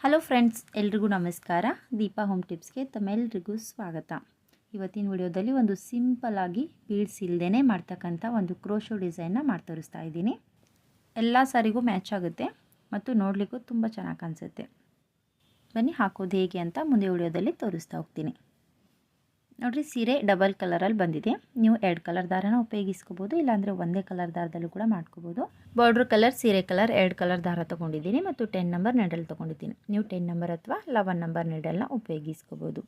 Hello friends, ಎಲ್ರಿಗೂ ನಮಸ್ಕಾರ. Deepa home ಟಿಪ್ಸ್ಗೆ ತಮ್ಮೆಲ್ಲರಿಗೂ ಸ್ವಾಗತ. ಇವತ್ತಿನ ವಿಡಿಯೋದಲ್ಲಿ ಒಂದು ಸಿಂಪಲ್ ಆಗಿ ಬೀಡ್ಸ್ ಇಲ್ಲದೇ ಮಾಡ್ತಕ್ಕಂಥ ಒಂದು ಕ್ರೋಶೋ ಡಿಸೈನ್ನ ಮಾಡಿ ತೋರಿಸ್ತಾ ಇದ್ದೀನಿ. ಎಲ್ಲ ಸಾರಿಗೂ ಮ್ಯಾಚ್ ಆಗುತ್ತೆ ಮತ್ತು ನೋಡಲಿಕ್ಕೂ ತುಂಬ ಚೆನ್ನಾಗಿ ಕಾಣಿಸುತ್ತೆ. ಬನ್ನಿ ಹಾಕೋದು ಹೇಗೆ ಅಂತ ಮುಂದೆ ವಿಡಿಯೋದಲ್ಲಿ ತೋರಿಸ್ತಾ ಹೋಗ್ತೀನಿ. ನೋಡಿರಿ, ಸೀರೆ ಡಬಲ್ ಕಲರಲ್ಲಿ ಬಂದಿದೆ. ನೀವು 2 ಕಲರ್ ದಾರನ ಉಪಯೋಗಿಸ್ಕೋಬೋದು, ಇಲ್ಲಾಂದರೆ ಒಂದೇ ಕಲರ್ ದಾರದಲ್ಲೂ ಕೂಡ ಮಾಡ್ಕೋಬೋದು. ಬಾರ್ಡ್ರ್ ಕಲರ್, ಸೀರೆ ಕಲರ್ 2 ಕಲರ್ ದಾರ ತೊಗೊಂಡಿದ್ದೀನಿ ಮತ್ತು 10 ನಂಬರ್ ನೀಡಲ್ ತೊಗೊಂಡಿದ್ದೀನಿ. ನೀವು 10 ನಂಬರ್ ಅಥವಾ 11 ನಂಬರ್ ನೀಡಲ್ನ ಉಪಯೋಗಿಸ್ಕೋಬೋದು.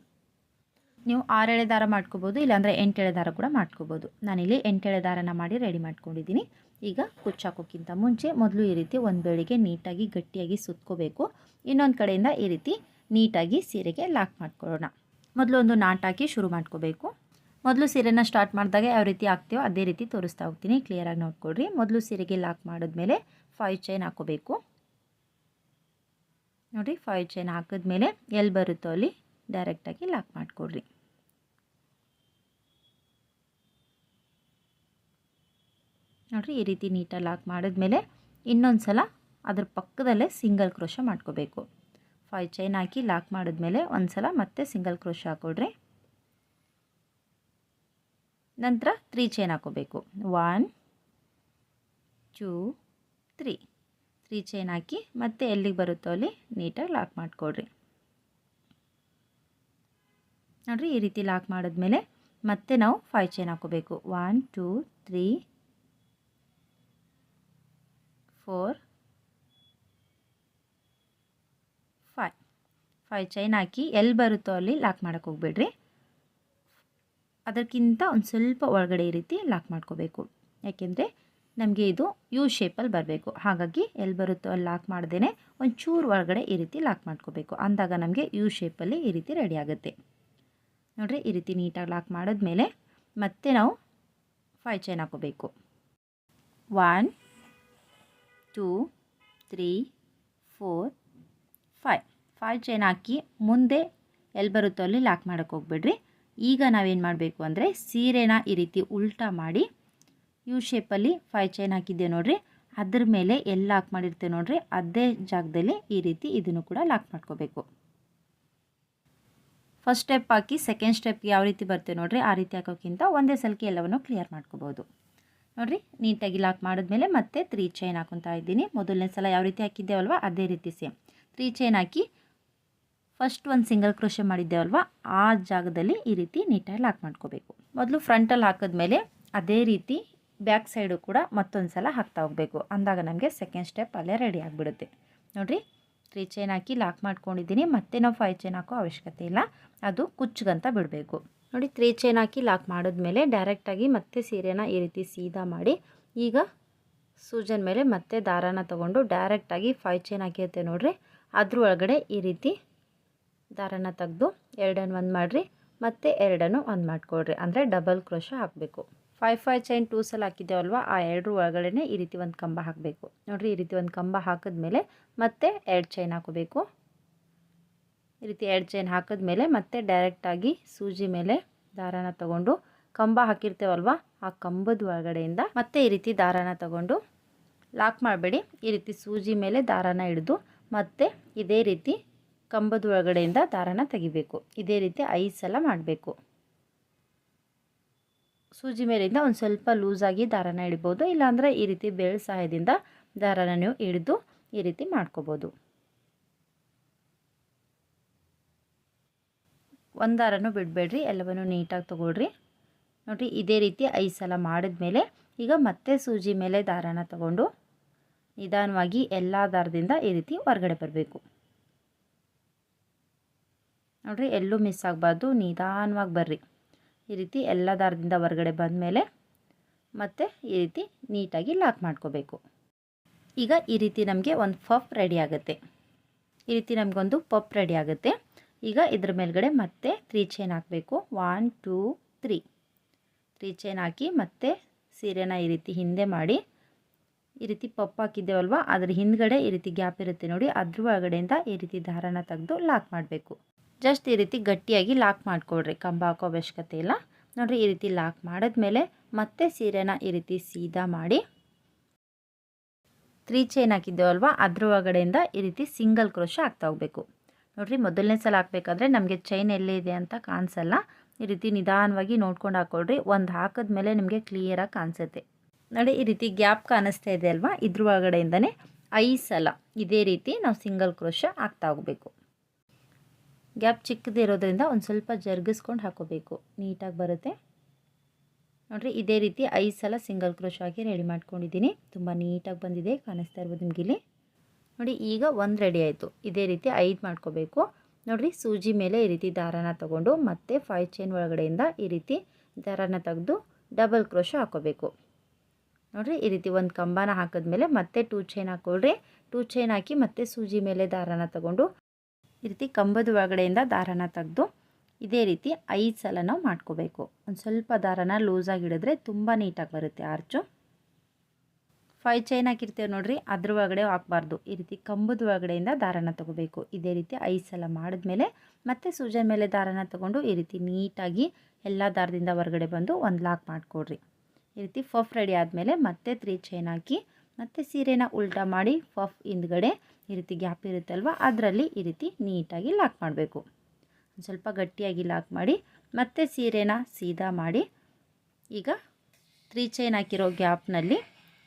ನೀವು 6 ಎಳೆ ದಾರ ಮಾಡ್ಕೋಬೋದು, ಇಲ್ಲಾಂದರೆ 8 ಎಳೆ ದಾರ ಕೂಡ ಮಾಡ್ಕೋಬೋದು. ನಾನಿಲ್ಲಿ 8 ಎಳೆ ದಾರನ ಮಾಡಿ ರೆಡಿ ಮಾಡ್ಕೊಂಡಿದ್ದೀನಿ. ಈಗ ಕುಚ್ಚಾಕೋಕ್ಕಿಂತ ಮುಂಚೆ ಮೊದಲು ಈ ರೀತಿ ಒಂದು ಬೆಳಿಗ್ಗೆ ನೀಟಾಗಿ ಗಟ್ಟಿಯಾಗಿ ಸುತ್ಕೋಬೇಕು. ಇನ್ನೊಂದು ಕಡೆಯಿಂದ ಈ ರೀತಿ ನೀಟಾಗಿ ಸೀರೆಗೆ ಲಾಕ್ ಮಾಡ್ಕೊಳ್ಳೋಣ. ಮೊದಲು ಒಂದು ನಾಟ್ ಹಾಕಿ ಶುರು ಮಾಡ್ಕೋಬೇಕು. ಮೊದಲು ಸೀರೆನ ಸ್ಟಾರ್ಟ್ ಮಾಡಿದಾಗ ಯಾವ ರೀತಿ ಹಾಕ್ತೀವೋ ಅದೇ ರೀತಿ ತೋರಿಸ್ತಾ ಹೋಗ್ತೀನಿ, ಕ್ಲಿಯರಾಗಿ ನೋಡ್ಕೊಳ್ರಿ. ಮೊದಲು ಸೀರೆಗೆ ಲಾಕ್ ಮಾಡಿದ್ಮೇಲೆ 5 ಚೈನ್ ಹಾಕೋಬೇಕು. ನೋಡಿ, 5 ಚೈನ್ ಹಾಕಿದ್ಮೇಲೆ ಎಲ್ಲಿ ಬರುತ್ತೋ ಅಲ್ಲಿ ಡೈರೆಕ್ಟಾಗಿ ಲಾಕ್ ಮಾಡಿಕೊಡ್ರಿ. ನೋಡಿರಿ, ಈ ರೀತಿ ನೀಟಾಗಿ ಲಾಕ್ ಮಾಡಿದ್ಮೇಲೆ ಇನ್ನೊಂದು ಸಲ ಅದ್ರ ಪಕ್ಕದಲ್ಲೇ ಸಿಂಗಲ್ ಕ್ರೋಶ ಮಾಡ್ಕೋಬೇಕು. 5 ಚೈನ್ ಹಾಕಿ ಲಾಕ್ ಮಾಡಿದ್ಮೇಲೆ ಒಂದು ಸಲ ಮತ್ತೆ ಸಿಂಗಲ್ ಕ್ರೋಶ ಹಾಕೊಡ್ರಿ. ನಂತರ 3 ಚೈನ್ ಹಾಕೋಬೇಕು. 1 2 3 ಚೈನ್ ಹಾಕಿ ಮತ್ತೆ ಎಲ್ಲಿಗೆ ಬರುತ್ತೋ ಅಲ್ಲಿ ನೀಟಾಗಿ ಲಾಕ್ ಮಾಡಿಕೊಡ್ರಿ. ನೋಡಿರಿ, ಈ ರೀತಿ ಲಾಕ್ ಮಾಡಿದ್ಮೇಲೆ ಮತ್ತೆ ನಾವು 5 ಚೈನ್ ಹಾಕೋಬೇಕು. 1 2 3 4 5 ಚೈನ್ ಹಾಕಿ ಎಲ್ಲಿ ಬರುತ್ತೋ ಅಲ್ಲಿ ಲಾಕ್ ಮಾಡೋಕ್ಕೆ ಹೋಗ್ಬೇಡ್ರಿ. ಅದಕ್ಕಿಂತ ಒಂದು ಸ್ವಲ್ಪ ಒಳಗಡೆ ಈ ರೀತಿ ಲಾಕ್ ಮಾಡ್ಕೋಬೇಕು. ಯಾಕೆಂದರೆ ನಮಗೆ ಇದು ಯು ಶೇಪಲ್ಲಿ ಬರಬೇಕು. ಹಾಗಾಗಿ ಎಲ್ಲಿ ಬರುತ್ತೋ ಅಲ್ಲಿ ಲಾಕ್ ಮಾಡ್ದೇ ಒಂಚೂರು ಒಳಗಡೆ ಈ ರೀತಿ ಲಾಕ್ ಮಾಡ್ಕೋಬೇಕು. ಅಂದಾಗ ನಮಗೆ ಯು ಶೇಪಲ್ಲಿ ಈ ರೀತಿ ರೆಡಿ ಆಗುತ್ತೆ. ನೋಡಿರಿ, ಈ ರೀತಿ ನೀಟಾಗಿ ಲಾಕ್ ಮಾಡಿದ್ಮೇಲೆ ಮತ್ತೆ ನಾವು 5 ಚೈನ್ ಹಾಕೋಬೇಕು. 1 2 3 4 5 ಚೈನ್ ಹಾಕಿ ಮುಂದೆ ಎಲ್ಲಿ ಬರುತ್ತೋ ಅಲ್ಲಿ ಲಾಕ್ ಮಾಡೋಕ್ಕೆ ಹೋಗ್ಬೇಡ್ರಿ. ಈಗ ನಾವೇನು ಮಾಡಬೇಕು ಅಂದರೆ ಸೀರೆನ ಈ ರೀತಿ ಉಲ್ಟಾ ಮಾಡಿ ಯು ಶೇಪಲ್ಲಿ 5 ಚೈನ್ ಹಾಕಿದ್ದೆ ನೋಡಿರಿ, ಅದ್ರ ಮೇಲೆ ಎಲ್ಲಿ ಲಾಕ್ ಮಾಡಿರ್ತೇವೆ ನೋಡಿರಿ ಅದೇ ಜಾಗದಲ್ಲಿ ಈ ರೀತಿ ಇದನ್ನು ಕೂಡ ಲಾಕ್ ಮಾಡ್ಕೋಬೇಕು. ಫಸ್ಟ್ ಸ್ಟೆಪ್ ಹಾಕಿ ಸೆಕೆಂಡ್ ಸ್ಟೆಪ್ಗೆ ಯಾವ ರೀತಿ ಬರ್ತೇವೆ ನೋಡಿರಿ ಆ ರೀತಿ ಹಾಕೋಕ್ಕಿಂತ ಒಂದೇ ಸಲಕ್ಕೆ ಎಲ್ಲವನ್ನು ಕ್ಲಿಯರ್ ಮಾಡ್ಕೋಬೋದು. ನೋಡಿರಿ, ನೀಟಾಗಿ ಲಾಕ್ ಮಾಡಿದ್ಮೇಲೆ ಮತ್ತೆ 3 ಚೈನ್ ಹಾಕೊತಾ ಇದ್ದೀನಿ. ಮೊದಲನೇ ಸಲ ಯಾವ ರೀತಿ ಹಾಕಿದ್ದೇವಲ್ವ ಅದೇ ರೀತಿ ಸೇಮ್ 3 ಚೈನ್ ಹಾಕಿ ಫಸ್ಟ್ ಒಂದು ಸಿಂಗಲ್ ಕ್ರೋಶ ಮಾಡಿದ್ದೇವಲ್ವ ಆ ಜಾಗದಲ್ಲಿ ಈ ರೀತಿ ನೀಟಾಗಿ ಲಾಕ್ ಮಾಡ್ಕೋಬೇಕು. ಮೊದಲು ಫ್ರಂಟಲ್ಲಿ ಹಾಕಿದ್ಮೇಲೆ ಅದೇ ರೀತಿ ಬ್ಯಾಕ್ ಸೈಡು ಕೂಡ ಮತ್ತೊಂದು ಸಲ ಹಾಕ್ತಾ ಹೋಗಬೇಕು. ಅಂದಾಗ ನಮಗೆ ಸೆಕೆಂಡ್ ಸ್ಟೆಪ್ ಅಲ್ಲೇ ರೆಡಿ ಆಗಿಬಿಡುತ್ತೆ. ನೋಡಿರಿ, 3 ಚೈನ್ ಹಾಕಿ ಲಾಕ್ ಮಾಡ್ಕೊಂಡಿದ್ದೀನಿ. ಮತ್ತೆ ನಾವು 5 ಚೈನ್ ಹಾಕೋ ಅವಶ್ಯಕತೆ ಇಲ್ಲ, ಅದು ಕುಚ್ಚಗಂತ ಬಿಡಬೇಕು. ನೋಡಿ, 3 ಚೈನ್ ಹಾಕಿ ಲಾಕ್ ಮಾಡಿದ್ಮೇಲೆ ಡೈರೆಕ್ಟಾಗಿ ಮತ್ತೆ ಸೀರೆನ ಈ ರೀತಿ ಸೀದಾ ಮಾಡಿ ಈಗ ಸೂಜನ್ ಮೇಲೆ ಮತ್ತೆ ದಾರಾನ ತೊಗೊಂಡು ಡೈರೆಕ್ಟಾಗಿ 5 ಚೈನ್ ಹಾಕಿರುತ್ತೆ ನೋಡಿರಿ ಅದ್ರ ಒಳಗಡೆ ಈ ರೀತಿ ದಾರಾನ ತೆಗೆದು 2 ಒಂದು ಮಾಡಿರಿ ಮತ್ತು 2 ಒಂದು ಮಾಡಿಕೊಡ್ರಿ. ಅಂದರೆ ಡಬಲ್ ಕ್ರೋಶ ಹಾಕಬೇಕು. 5 ಚೈನ್ 2 ಸಲ ಹಾಕಿದ್ದೇವಲ್ವ ಆ 2 ಒಳಗಡೆ ಈ ರೀತಿ ಒಂದು ಕಂಬ ಹಾಕಬೇಕು. ನೋಡಿರಿ, ಈ ರೀತಿ ಒಂದು ಕಂಬ ಹಾಕಿದ್ಮೇಲೆ ಮತ್ತೆ 2 ಚೈನ್ ಹಾಕೋಬೇಕು. ಈ ರೀತಿ 2 ಚೈನ್ ಹಾಕಿದ್ಮೇಲೆ ಮತ್ತೆ ಡೈರೆಕ್ಟಾಗಿ ಸೂಜಿ ಮೇಲೆ ದಾರಾನ ತೊಗೊಂಡು ಕಂಬ ಹಾಕಿರ್ತೇವಲ್ವ ಆ ಕಂಬದ ಒಳಗಡೆಯಿಂದ ಮತ್ತೆ ಈ ರೀತಿ ದಾರಾನ ತೊಗೊಂಡು ಲಾಕ್ ಮಾಡಬೇಡಿ. ಈ ರೀತಿ ಸೂಜಿ ಮೇಲೆ ದಾರಾನ ಹಿಡಿದು ಮತ್ತೆ ಇದೇ ರೀತಿ ಕಂಬದ ಒಳಗಡೆಯಿಂದ ದಾರಾನ ತೆಗಿಬೇಕು. ಇದೇ ರೀತಿ 5 ಸಲ ಮಾಡಬೇಕು. ಸೂಜಿ ಮೇಲಿಂದ ಒಂದು ಸ್ವಲ್ಪ ಲೂಸಾಗಿ ದಾರಾನ ಹಿಡಿಬೋದು, ಇಲ್ಲಾಂದರೆ ಈ ರೀತಿ ಬೆರಳು ಸಹಾಯದಿಂದ ದಾರಾನ ನೀವು ಹಿಡಿದು ಈ ರೀತಿ ಮಾಡ್ಕೋಬೋದು. ಒಂದು ದಾರನೂ ಬಿಡಬೇಡ್ರಿ, ಎಲ್ಲವನ್ನು ನೀಟಾಗಿ ತೊಗೊಳ್ರಿ. ನೋಡಿರಿ, ಇದೇ ರೀತಿ 5 ಸಲ ಮಾಡಿದ್ಮೇಲೆ ಈಗ ಮತ್ತೆ ಸೂಜಿ ಮೇಲೆ ದಾರಾನ ತಗೊಂಡು ನಿಧಾನವಾಗಿ ಎಲ್ಲ ದಾರದಿಂದ ಈ ರೀತಿ ಹೊರಗಡೆ ಬರಬೇಕು. ನೋಡಿರಿ, ಎಲ್ಲೂ ಮಿಸ್ ಆಗಬಾರ್ದು, ನಿಧಾನವಾಗಿ ಬರ್ರಿ. ಈ ರೀತಿ ಎಲ್ಲ ದಾರದಿಂದ ಹೊರಗಡೆ ಬಂದಮೇಲೆ ಮತ್ತೆ ಈ ರೀತಿ ನೀಟಾಗಿ ಲಾಕ್ ಮಾಡ್ಕೋಬೇಕು. ಈಗ ಈ ರೀತಿ ನಮಗೆ ಒಂದು ಪಫ್ ರೆಡಿ ಆಗುತ್ತೆ. ಈ ರೀತಿ ನಮಗೊಂದು ಪಫ್ ರೆಡಿ ಆಗುತ್ತೆ. ಈಗ ಇದ್ರ ಮೇಲ್ಗಡೆ ಮತ್ತೆ 3 ಚೈನ್ ಹಾಕಬೇಕು. 1 2 3 ಚೈನ್ ಹಾಕಿ ಮತ್ತೆ ಸೀರೆನ ಈ ರೀತಿ ಹಿಂದೆ ಮಾಡಿ ಈ ರೀತಿ ಪಫ್ ಹಾಕಿದ್ದೇವಲ್ವ ಅದ್ರ ಹಿಂದ್ಗಡೆ ಈ ರೀತಿ ಗ್ಯಾಪ್ ಇರುತ್ತೆ ನೋಡಿ, ಅದ್ರ ಒಳಗಡೆಯಿಂದ ಈ ರೀತಿ ದಾರಾನ ತೆಗೆದು ಲಾಕ್ ಮಾಡಬೇಕು. ಜಸ್ಟ್ ಈ ರೀತಿ ಗಟ್ಟಿಯಾಗಿ ಲಾಕ್ ಮಾಡಿಕೊಡ್ರಿ, ಕಂಬ ಹಾಕೋ ಅವಶ್ಯಕತೆ ಇಲ್ಲ. ನೋಡಿರಿ, ಈ ರೀತಿ ಲಾಕ್ ಮಾಡಿದ್ಮೇಲೆ ಮತ್ತೆ ಸೀರೆನ ಈ ರೀತಿ ಸೀದಾ ಮಾಡಿ 3 ಚೈನ್ ಹಾಕಿದ್ದೇವಲ್ವ ಅದ್ರ ಒಳಗಡೆಯಿಂದ ಈ ರೀತಿ ಸಿಂಗಲ್ ಕ್ರೋಶ ಹಾಕ್ತಾ ಹೋಗಬೇಕು. ನೋಡಿರಿ, ಮೊದಲನೇ ಸಲ ಹಾಕಬೇಕಾದ್ರೆ ನಮಗೆ ಚೈನ್ ಎಲ್ಲೇ ಇದೆ ಅಂತ ಕಾಣಿಸಲ್ಲ. ಈ ರೀತಿ ನಿಧಾನವಾಗಿ ನೋಡ್ಕೊಂಡು ಹಾಕ್ಕೊಳ್ರಿ. ಒಂದು ಹಾಕಿದ್ಮೇಲೆ ನಿಮಗೆ ಕ್ಲಿಯರಾಗಿ ಕಾಣಿಸುತ್ತೆ ನೋಡಿ. ಈ ರೀತಿ ಗ್ಯಾಪ್ ಕಾಣಿಸ್ತಾ ಇದೆ ಅಲ್ವಾ, ಇದ್ರ ಒಳಗಡೆಯಿಂದನೇ 5 ಸಲ ಇದೇ ರೀತಿ ನಾವು ಸಿಂಗಲ್ ಕ್ರೋಶ ಹಾಕ್ತಾ ಹೋಗಬೇಕು. ಗ್ಯಾಪ್ ಚಿಕ್ಕದಿರೋದ್ರಿಂದ ಒಂದು ಸ್ವಲ್ಪ ಜರುಗಿಸ್ಕೊಂಡು ಹಾಕೋಬೇಕು, ನೀಟಾಗಿ ಬರುತ್ತೆ ನೋಡಿರಿ. ಇದೇ ರೀತಿ 5 ಸಲ ಸಿಂಗಲ್ ಕ್ರೋಶ ಹಾಕಿ ರೆಡಿ ಮಾಡ್ಕೊಂಡಿದ್ದೀನಿ. ತುಂಬ ನೀಟಾಗಿ ಬಂದಿದೆ, ಕಾಣಿಸ್ತಾ ಇರ್ಬೋದು ನಿಮಗೆ ಇಲ್ಲಿ ನೋಡಿ. ಈಗ ಒಂದು ರೆಡಿ ಆಯಿತು. ಇದೇ ರೀತಿ 5 ಮಾಡ್ಕೋಬೇಕು ನೋಡಿರಿ. ಸೂಜಿ ಮೇಲೆ ಈ ರೀತಿ ದಾರಾನ ತೊಗೊಂಡು ಮತ್ತೆ 5 ಚೈನ್ ಒಳಗಡೆಯಿಂದ ಈ ರೀತಿ ದಾರಾನ ತೆಗೆದು ಡಬಲ್ ಕ್ರೋಶ ಹಾಕೋಬೇಕು ನೋಡಿರಿ. ಈ ರೀತಿ ಒಂದು ಕಂಬನ ಹಾಕಿದ್ಮೇಲೆ ಮತ್ತೆ 2 ಚೈನ್ ಹಾಕ್ಕೊಳ್ರಿ. 2 ಚೈನ್ ಹಾಕಿ ಮತ್ತೆ ಸೂಜಿ ಮೇಲೆ ದಾರಾನ ತಗೊಂಡು ಈ ರೀತಿ ಕಂಬದ ಒಳಗಡೆಯಿಂದ ದಾರಾನ ತೆಗೆದು ಇದೇ ರೀತಿ 5 ಸಲ ನಾವು ಮಾಡ್ಕೋಬೇಕು. ಒಂದು ಸ್ವಲ್ಪ ದಾರಾನ ಲೂಸಾಗಿ ಹಿಡಿದ್ರೆ ತುಂಬ ನೀಟಾಗಿ ಬರುತ್ತೆ ಆರ್ಚು. 5 ಚೈನ್ ಹಾಕಿರ್ತೇವೆ ನೋಡಿರಿ, ಅದ್ರ ಒಳಗಡೆ ಹಾಕಬಾರ್ದು. ಈ ರೀತಿ ಕಂಬದ ಒಳಗಡೆಯಿಂದ ದಾರಾನ ತೊಗೋಬೇಕು. ಇದೇ ರೀತಿ 5 ಸಲ ಮಾಡಿದ್ಮೇಲೆ ಮತ್ತೆ ಸೂಜಿ ಮೇಲೆ ದಾರಾನ ತೊಗೊಂಡು ಈ ರೀತಿ ನೀಟಾಗಿ ಎಲ್ಲ ದಾರದಿಂದ ಹೊರಗಡೆ ಬಂದು ಒಂದು ಲಾಕ್ ಮಾಡಿಕೊಡ್ರಿ. ಈ ರೀತಿ ಪಫ್ ರೆಡಿ ಆದಮೇಲೆ ಮತ್ತೆ 3 ಚೈನ್ ಹಾಕಿ ಮತ್ತೆ ಸೀರೆನ ಉಲ್ಟಾ ಮಾಡಿ ಪಫ್ ಹಿಂದ್ಗಡೆ ಈ ರೀತಿ ಗ್ಯಾಪ್ ಇರುತ್ತಲ್ವ ಅದರಲ್ಲಿ ಈ ರೀತಿ ನೀಟಾಗಿ ಲಾಕ್ ಮಾಡಬೇಕು. ಒಂದು ಸ್ವಲ್ಪ ಗಟ್ಟಿಯಾಗಿ ಲಾಕ್ ಮಾಡಿ ಮತ್ತೆ ಸೀರೆನ ಸೀದಾ ಮಾಡಿ ಈಗ 3 ಚೈನ್ ಹಾಕಿರೋ ಗ್ಯಾಪ್ನಲ್ಲಿ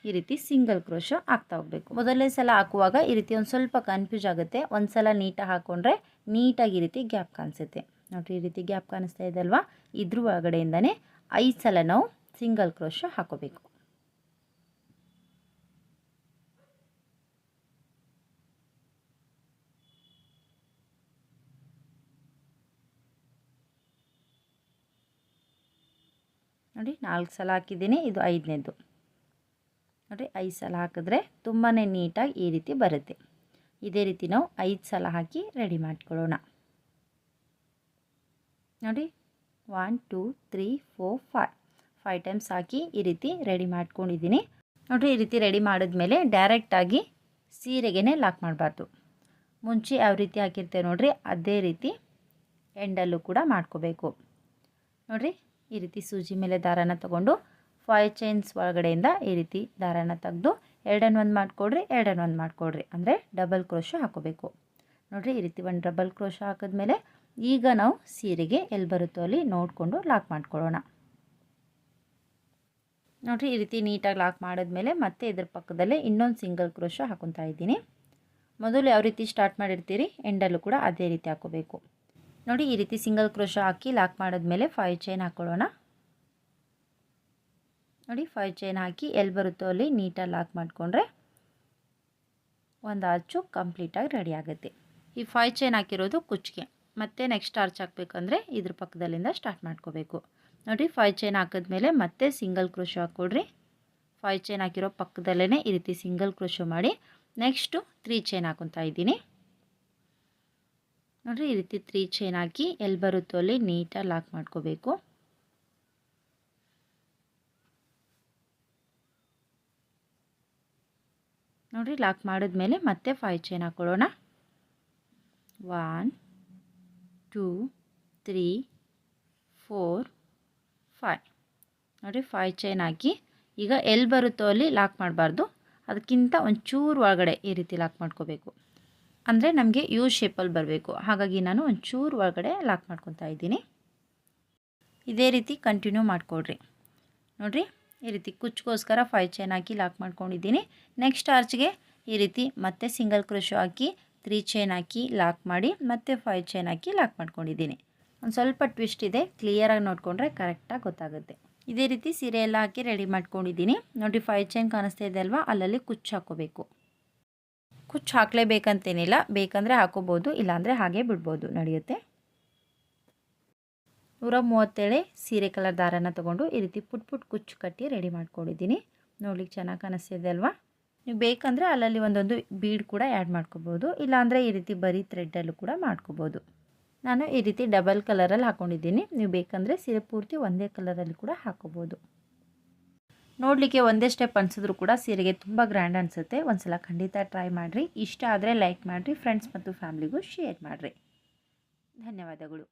ಈ ರೀತಿ ಸಿಂಗಲ್ ಕ್ರೋಶ ಹಾಕ್ತಾ ಹೋಗಬೇಕು. ಮೊದಲನೇ ಸಲ ಹಾಕುವಾಗ ಈ ರೀತಿ ಒಂದು ಸ್ವಲ್ಪ ಕನ್ಫ್ಯೂಸ್ ಆಗುತ್ತೆ. ಒಂದು ಸಲ ನೀಟಾಗಿ ಹಾಕ್ಕೊಂಡ್ರೆ ನೀಟಾಗಿ ಈ ರೀತಿ ಗ್ಯಾಪ್ ಕಾಣಿಸುತ್ತೆ ನೋಡಿರಿ. ಈ ರೀತಿ ಗ್ಯಾಪ್ ಕಾಣಿಸ್ತಾ ಇದೆ ಅಲ್ವಾ, ಇದ್ರ ಒಳಗಡೆಯಿಂದನೇ 5 ಸಲ ನಾವು ಸಿಂಗಲ್ ಕ್ರೋಶ ಹಾಕೋಬೇಕು. ನೋಡಿ 4 ಸಲ ಹಾಕಿದ್ದೀನಿ, ಇದು 5ನೇದು ನೋಡಿ. 5 ಸಲ ಹಾಕಿದ್ರೆ ತುಂಬಾ ನೀಟಾಗಿ ಈ ರೀತಿ ಬರುತ್ತೆ. ಇದೇ ರೀತಿ ನಾವು 5 ಸಲ ಹಾಕಿ ರೆಡಿ ಮಾಡ್ಕೊಳ್ಳೋಣ ನೋಡಿ. 1 2 3 4 5 ಟೈಮ್ಸ್ ಹಾಕಿ ಈ ರೀತಿ ರೆಡಿ ಮಾಡ್ಕೊಂಡಿದ್ದೀನಿ ನೋಡಿರಿ. ಈ ರೀತಿ ರೆಡಿ ಮಾಡಿದ್ಮೇಲೆ ಡೈರೆಕ್ಟಾಗಿ ಸೀರೆಗೇ ಲಾಕ್ ಮಾಡಬಾರ್ದು. ಮುಂಚೆ ಯಾವ ರೀತಿ ಹಾಕಿರ್ತೇವೆ ನೋಡಿರಿ ಅದೇ ರೀತಿ ಎಂಡಲ್ಲೂ ಕೂಡ ಮಾಡ್ಕೋಬೇಕು ನೋಡಿರಿ. ಈ ರೀತಿ ಸೂಜಿ ಮೇಲೆ ದಾರಾನ ತೊಗೊಂಡು 5 ಚೈನ್ಸ್ ಒಳಗಡೆಯಿಂದ ಈ ರೀತಿ ದಾರಾನ ತೆಗೆದು 2 1 ಮಾಡಿಕೊಡ್ರಿ, 2 1 ಮಾಡಿಕೊಡ್ರಿ. ಅಂದರೆ ಡಬಲ್ ಕ್ರೋಶ ಹಾಕೋಬೇಕು ನೋಡಿರಿ. ಈ ರೀತಿ ಒಂದು ಡಬಲ್ ಕ್ರೋಶ ಹಾಕಿದ್ಮೇಲೆ ಈಗ ನಾವು ಸೀರೆಗೆ ಎಲ್ಲಿ ಬರುತ್ತೋ ಅಲ್ಲಿ ನೋಡಿಕೊಂಡು ಲಾಕ್ ಮಾಡ್ಕೊಳ್ಳೋಣ ನೋಡಿರಿ. ಈ ರೀತಿ ನೀಟಾಗಿ ಲಾಕ್ ಮಾಡಿದ್ಮೇಲೆ ಮತ್ತೆ ಇದ್ರ ಪಕ್ಕದಲ್ಲೇ ಇನ್ನೊಂದು ಸಿಂಗಲ್ ಕ್ರೋಶ ಹಾಕೊತಾ ಇದ್ದೀನಿ. ಮೊದಲು ಯಾವ ರೀತಿ ಸ್ಟಾರ್ಟ್ ಮಾಡಿರ್ತೀರಿ ಎಂಡಲ್ಲೂ ಕೂಡ ಅದೇ ರೀತಿ ಹಾಕೋಬೇಕು ನೋಡಿ. ಈ ರೀತಿ ಸಿಂಗಲ್ ಕ್ರೋಶ ಹಾಕಿ ಲಾಕ್ ಮಾಡಿದ್ಮೇಲೆ 5 ಚೈನ್ ಹಾಕ್ಕೊಳ್ಳೋಣ ನೋಡಿ. 5 ಚೈನ್ ಹಾಕಿ ಎಲ್ಲಿ ಬರುತ್ತೋ ಅಲ್ಲಿ ನೀಟಾಗಿ ಲಾಕ್ ಮಾಡಿಕೊಂಡ್ರೆ ಒಂದು ಆರ್ಚು ಕಂಪ್ಲೀಟಾಗಿ ರೆಡಿ ಆಗುತ್ತೆ. ಈ 5 ಚೈನ್ ಹಾಕಿರೋದು ಕುಚ್ಚಿಗೆ. ಮತ್ತೆ ನೆಕ್ಸ್ಟ್ ಆರ್ಚ್ ಹಾಕಬೇಕಂದ್ರೆ ಇದ್ರ ಪಕ್ಕದಲ್ಲಿಂದ ಸ್ಟಾರ್ಟ್ ಮಾಡ್ಕೋಬೇಕು ನೋಡಿ. 5 ಚೈನ್ ಹಾಕಿದ್ಮೇಲೆ ಮತ್ತೆ ಸಿಂಗಲ್ ಕ್ರೋಶ ಹಾಕ್ಕೊಡ್ರಿ. 5 ಚೈನ್ ಹಾಕಿರೋ ಪಕ್ಕದಲ್ಲೇ ಈ ರೀತಿ ಸಿಂಗಲ್ ಕ್ರೋಶ ಮಾಡಿ ನೆಕ್ಸ್ಟು 3 ಚೈನ್ ಹಾಕೊತಾ ಇದ್ದೀನಿ ನೋಡಿರಿ. ಈ ರೀತಿ 3 ಚೈನ್ ಹಾಕಿ ಎಲ್ಲಿ ಬರುತ್ತೋ ಅಲ್ಲಿ ನೀಟಾಗಿ ಲಾಕ್ ಮಾಡ್ಕೋಬೇಕು ನೋಡಿರಿ. ಲಾಕ್ ಮಾಡಿದ್ಮೇಲೆ ಮತ್ತೆ 5 ಚೈನ್ ಹಾಕ್ಕೊಳ್ಳೋಣ. 1 2 3 4 5 ನೋಡಿ. 5 ಚೈನ್ ಹಾಕಿ ಈಗ ಎಲ್ಲಿ ಬರುತ್ತೋ ಅಲ್ಲಿ ಲಾಕ್ ಮಾಡಬಾರ್ದು, ಅದಕ್ಕಿಂತ ಒಂಚೂರು ಒಳಗಡೆ ಈ ರೀತಿ ಲಾಕ್ ಮಾಡ್ಕೋಬೇಕು. ಅಂದರೆ ನಮಗೆ ಯು ಶೇಪಲ್ಲಿ ಬರಬೇಕು, ಹಾಗಾಗಿ ನಾನು ಒಂಚೂರು ಒಳಗಡೆ ಲಾಕ್ ಮಾಡ್ಕೊತಾ ಇದ್ದೀನಿ. ಇದೇ ರೀತಿ ಕಂಟಿನ್ಯೂ ಮಾಡಿಕೊಡ್ರಿ ನೋಡಿರಿ. ಈ ರೀತಿ ಕುಚ್ಚಿಗೋಸ್ಕರ 5 ಚೈನ್ ಹಾಕಿ ಲಾಕ್ ಮಾಡ್ಕೊಂಡಿದ್ದೀನಿ. ನೆಕ್ಸ್ಟ್ ಆರ್ಚ್ಗೆ ಈ ರೀತಿ ಮತ್ತೆ ಸಿಂಗಲ್ ಕ್ರೋಶ ಹಾಕಿ 3 ಚೈನ್ ಹಾಕಿ ಲಾಕ್ ಮಾಡಿ ಮತ್ತೆ 5 ಚೈನ್ ಹಾಕಿ ಲಾಕ್ ಮಾಡ್ಕೊಂಡಿದ್ದೀನಿ. ಒಂದು ಸ್ವಲ್ಪ ಟ್ವಿಸ್ಟ್ ಇದೆ, ಕ್ಲಿಯರಾಗಿ ನೋಡಿಕೊಂಡ್ರೆ ಕರೆಕ್ಟಾಗಿ ಗೊತ್ತಾಗುತ್ತೆ. ಇದೇ ರೀತಿ ಸೀರೆ ಎಲ್ಲ ಹಾಕಿ ರೆಡಿ ಮಾಡ್ಕೊಂಡಿದ್ದೀನಿ ನೋಡಿ. 5 ಚೈನ್ ಕಾಣಿಸ್ತಾ ಇದೆ ಅಲ್ವಾ, ಅಲ್ಲಲ್ಲಿ ಕುಚ್ಚು ಹಾಕೋಬೇಕು. ಕುಚ್ಚು ಹಾಕಲೇಬೇಕಂತೇನಿಲ್ಲ, ಬೇಕಂದರೆ ಹಾಕೋಬೋದು, ಇಲ್ಲಾಂದರೆ ಹಾಗೆ ಬಿಡ್ಬೋದು, ನಡೆಯುತ್ತೆ. 137 ಸೀರೆ ಕಲರ್ ದಾರಾನ ತೊಗೊಂಡು ಈ ರೀತಿ ಪುಟ್ ಕುಚ್ಚು ಕಟ್ಟಿ ರೆಡಿ ಮಾಡ್ಕೊಂಡಿದ್ದೀನಿ. ನೋಡ್ಲಿಕ್ಕೆ ಚೆನ್ನಾಗಿ ಕಾಣಿಸ್ತಿದೆ ಅಲ್ವಾ. ನೀವು ಬೇಕಂದರೆ ಅಲ್ಲಲ್ಲಿ ಒಂದೊಂದು ಬೀಡ್ ಕೂಡ ಆ್ಯಡ್ ಮಾಡ್ಕೋಬೋದು, ಇಲ್ಲಾಂದರೆ ಈ ರೀತಿ ಬರೀ ಥ್ರೆಡ್ಡಲ್ಲೂ ಕೂಡ ಮಾಡ್ಕೋಬೋದು. ನಾನು ಈ ರೀತಿ ಡಬಲ್ ಕಲರಲ್ಲಿ ಹಾಕ್ಕೊಂಡಿದ್ದೀನಿ. ನೀವು ಬೇಕಂದರೆ ಸೀರೆ ಪೂರ್ತಿ ಒಂದೇ ಕಲರಲ್ಲಿ ಕೂಡ ಹಾಕೋಬೋದು. ನೋಡಲಿಕ್ಕೆ ಒಂದೇ ಸ್ಟೆಪ್ ಅನಿಸಿದ್ರು ಕೂಡ ಸೀರೆಗೆ ತುಂಬ ಗ್ರ್ಯಾಂಡ್ ಅನಿಸುತ್ತೆ. ಒಂದ್ಸಲ ಖಂಡಿತ ಟ್ರೈ ಮಾಡಿರಿ. ಇಷ್ಟ ಆದರೆ ಲೈಕ್ ಮಾಡಿರಿ, ಫ್ರೆಂಡ್ಸ್ ಮತ್ತು ಫ್ಯಾಮ್ಲಿಗೂ ಶೇರ್ ಮಾಡಿರಿ. ಧನ್ಯವಾದಗಳು.